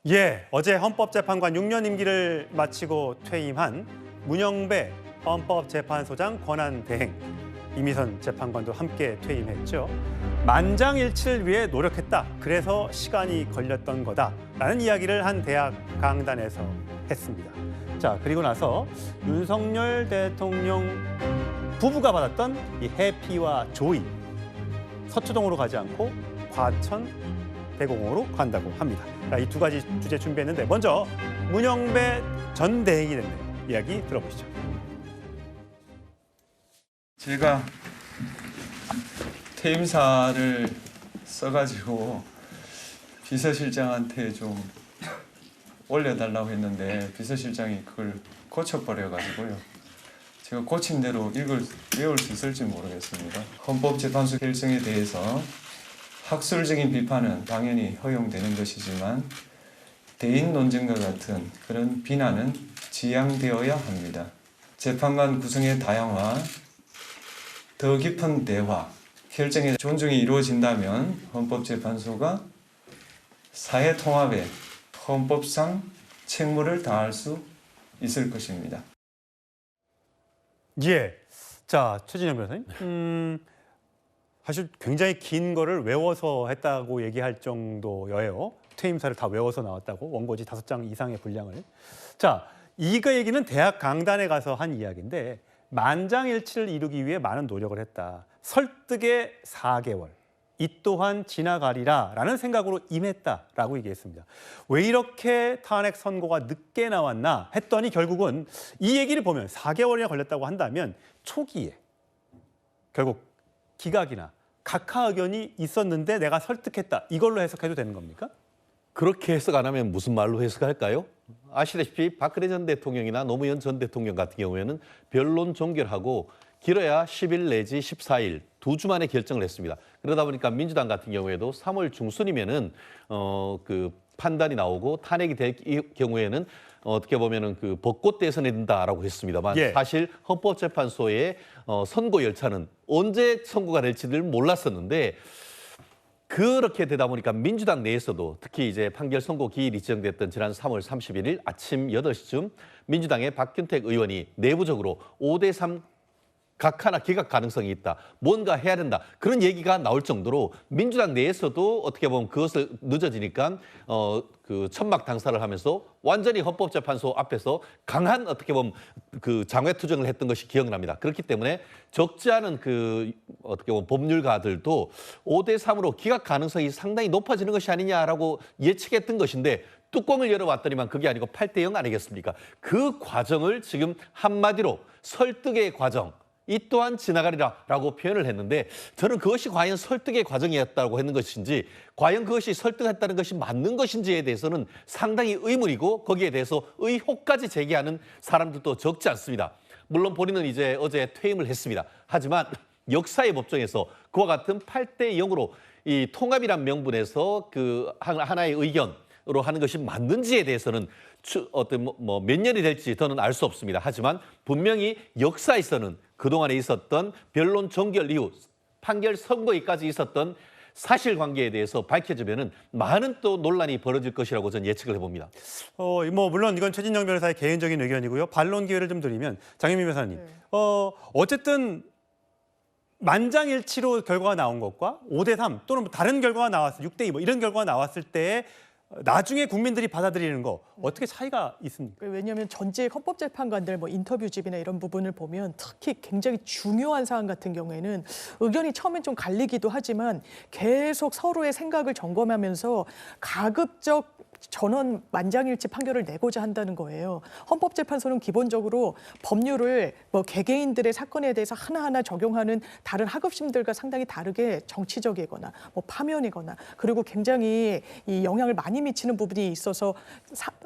예, 어제 헌법재판관 6년 임기를 마치고 퇴임한 문영배 헌법재판소장 권한대행, 이미선 재판관도 함께 퇴임했죠. 만장일치를 위해 노력했다. 그래서 시간이 걸렸던 거다라는 이야기를 한 대학 강단에서 했습니다. 자, 그리고 나서 윤석열 대통령 부부가 받았던 이 해피와 조이, 서초동으로 가지 않고 과천 대공원으로 간다고 합니다. 이 두 가지 주제 준비했는데 먼저 문영배 전 대행이 됐네요. 이야기 들어보시죠. 제가 퇴임사를 써가지고 비서실장한테 좀 올려달라고 했는데 비서실장이 그걸 고쳐버려가지고요. 제가 고친 대로 외울 수 있을지 모르겠습니다. 헌법재판소 결정에 대해서 학술적인 비판은 당연히 허용되는 것이지만 대인 논쟁과 같은 그런 비난은 지양되어야 합니다. 재판관 구성의 다양화, 더 깊은 대화, 결정의 존중이 이루어진다면 헌법재판소가 사회 통합에 헌법상 책무를 다할 수 있을 것입니다. 예, 자 최진영 변호사님, 사실 굉장히 긴 거를 외워서 했다고 얘기할 정도여요. 퇴임사를 다 외워서 나왔다고, 원고지 5장 이상의 분량을. 자, 이거 얘기는 대학 강단에 가서 한 이야기인데 만장일치를 이루기 위해 많은 노력을 했다. 설득에 4개월. 이 또한 지나가리라라는 생각으로 임했다라고 얘기했습니다. 왜 이렇게 탄핵 선고가 늦게 나왔나 했더니 결국은 이 얘기를 보면 4개월이나 걸렸다고 한다면 초기에 결국 기각이나 각하 의견이 있었는데 내가 설득했다. 이걸로 해석해도 되는 겁니까? 그렇게 해석 안 하면 무슨 말로 해석할까요? 아시다시피 박근혜 전 대통령이나 노무현 전 대통령 같은 경우에는 변론 종결하고 길어야 10일 내지 14일, 2주 만에 결정을 했습니다. 그러다 보니까 민주당 같은 경우에도 3월 중순이면은 그 판단이 나오고 탄핵이 될 경우에는 어떻게 보면은 그 벚꽃 대선에 된다라고 했습니다만 예. 사실 헌법재판소의 선고 열차는 언제 선고가 될지를 몰랐었는데 그렇게 되다 보니까 민주당 내에서도 특히 이제 판결 선고 기일이 지정됐던 지난 3월 31일 아침 8시쯤 민주당의 박균택 의원이 내부적으로 5대3 각하나 기각 가능성이 있다. 뭔가 해야 된다. 그런 얘기가 나올 정도로 민주당 내에서도 어떻게 보면 그것을 늦어지니까 그 천막 당사를 하면서 완전히 헌법재판소 앞에서 강한 어떻게 보면 그 장외투쟁을 했던 것이 기억납니다. 그렇기 때문에 적지 않은 그 어떻게 보면 법률가들도 5대3으로 기각 가능성이 상당히 높아지는 것이 아니냐라고 예측했던 것인데 뚜껑을 열어봤더니만 그게 아니고 8대0 아니겠습니까? 그 과정을 지금 한마디로 설득의 과정, 이 또한 지나가리라라고 표현을 했는데 저는 그것이 과연 설득의 과정이었다고 했는 것인지 과연 그것이 설득했다는 것이 맞는 것인지에 대해서는 상당히 의문이고 거기에 대해서 의혹까지 제기하는 사람들도 적지 않습니다. 물론 본인은 이제 어제 퇴임을 했습니다. 하지만 역사의 법정에서 그와 같은 8대0으로 이 통합이란 명분에서 그 하나의 의견으로 하는 것이 맞는지에 대해서는 어떤 몇 년이 될지 저는 알 수 없습니다. 하지만 분명히 역사에서는 그동안에 있었던 변론 종결 이후 판결 선고에까지 있었던 사실관계에 대해서 밝혀지면은 많은 또 논란이 벌어질 것이라고 저는 예측을 해봅니다. 물론 이건 최진영 변호사의 개인적인 의견이고요. 반론 기회를 좀 드리면 장현민 변호사님, 어쨌든 만장일치로 결과가 나온 것과 5대3 또는 다른 결과가 나왔을 6대2 이런 결과가 나왔을 때 나중에 국민들이 받아들이는 거 어떻게 차이가 있습니까? 왜냐하면 전직 헌법재판관들 인터뷰집이나 이런 부분을 보면 특히 굉장히 중요한 사안 같은 경우에는 의견이 처음엔 좀 갈리기도 하지만 계속 서로의 생각을 점검하면서 가급적 전원 만장일치 판결을 내고자 한다는 거예요. 헌법재판소는 기본적으로 법률을 개개인들의 사건에 대해서 하나하나 적용하는 다른 하급심들과 상당히 다르게 정치적이거나 파면이거나 그리고 굉장히 이 영향을 많이 미치는 부분이 있어서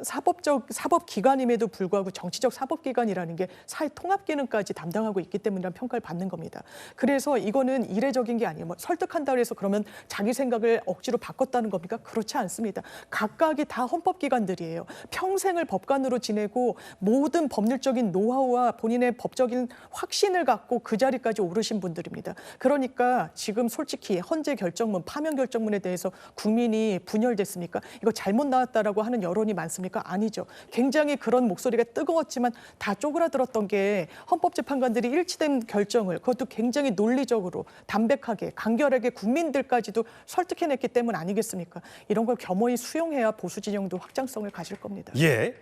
사법기관임에도 불구하고 정치적 사법기관이라는 게 사회 통합 기능까지 담당하고 있기 때문이라는 평가를 받는 겁니다. 그래서 이거는 이례적인 게 아니에요. 설득한다고 해서 그러면 자기 생각을 억지로 바꿨다는 겁니까? 그렇지 않습니다. 각각이 다 헌법기관들이에요. 평생을 법관으로 지내고 모든 법률적인 노하우와 본인의 법적인 확신을 갖고 그 자리까지 오르신 분들입니다. 그러니까 지금 솔직히 헌재 결정문, 파면 결정문에 대해서 국민이 분열됐습니까? 이거 잘못 나왔다라고 하는 여론이 많습니까? 아니죠. 굉장히 그런 목소리가 뜨거웠지만 다 쪼그라들었던 게 헌법재판관들이 일치된 결정을 그것도 굉장히 논리적으로 담백하게 간결하게 국민들까지도 설득해냈기 때문 아니겠습니까? 이런 걸 겸허히 수용해야 보수 진영도 확장성을 가질 겁니다. 예,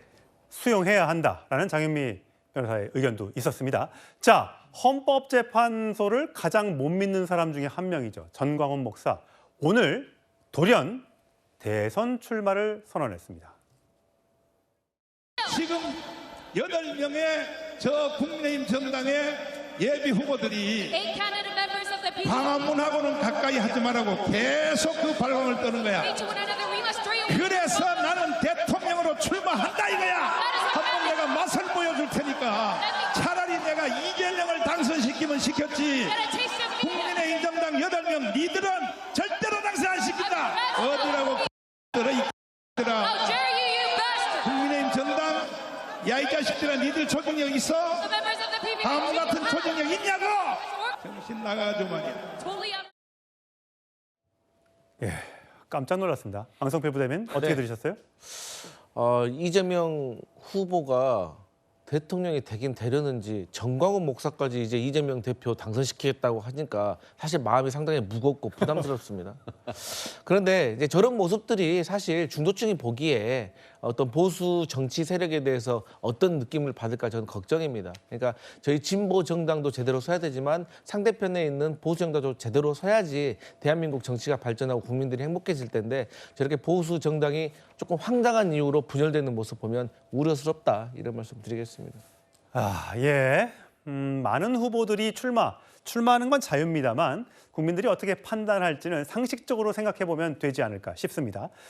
수용해야 한다라는 장윤미 변호사의 의견도 있었습니다. 자, 헌법재판소를 가장 못 믿는 사람 중에 한 명이죠. 전광훈 목사. 오늘 돌연 대선 출마를 선언했습니다. 지금 8명의 저 국민의힘 정당의 예비 후보들이 Eight candidate members of the people 광화문하고는 가까이 하지 말라고 계속 그 발광을 떠는 거야. to one another. We must stray away. 그래서 나는 대통령으로 출마한다 이거야. 한번 내가 맛을 보여줄 테니까 차라리 내가 이재명을 당선시키면 시켰지. Get a taste of me. 국민의힘 정당 8명 니들은 절대로 당선 안 시킨다. 어디라고 들어 이 들아. How dare you, you bastard! 국민의힘 정당 야 이 자식들아 니들 조직력 있어? The members of the PPP 다음 같은 have 조직력 있냐고? worked 정신 나가죠 말이야. totally up. 예, 깜짝 놀랐습니다. 강성필 부대변인 어떻게 네. 들으셨어요? 이재명 후보가 대통령이 되긴 되려는지 정광훈 목사까지 이제 이재명 대표 당선시키겠다고 하니까 사실 마음이 상당히 무겁고 부담스럽습니다. 그런데 이제 저런 모습들이 사실 중도층이 보기에 어떤 보수 정치 세력에 대해서 어떤 느낌을 받을까 저는 걱정입니다. 그러니까 저희 진보 정당도 제대로 서야 되지만 상대편에 있는 보수 정당도 제대로 서야지 대한민국 정치가 발전하고 국민들이 행복해질 텐데 저렇게 보수 정당이 조금 황당한 이유로 분열되는 모습 보면 우려스럽다 이런 말씀 드리겠습니다. 아, 예. 많은 후보들이 출마하는 건 자유입니다만 국민들이 어떻게 판단할지는 상식적으로 생각해 보면 되지 않을까 싶습니다.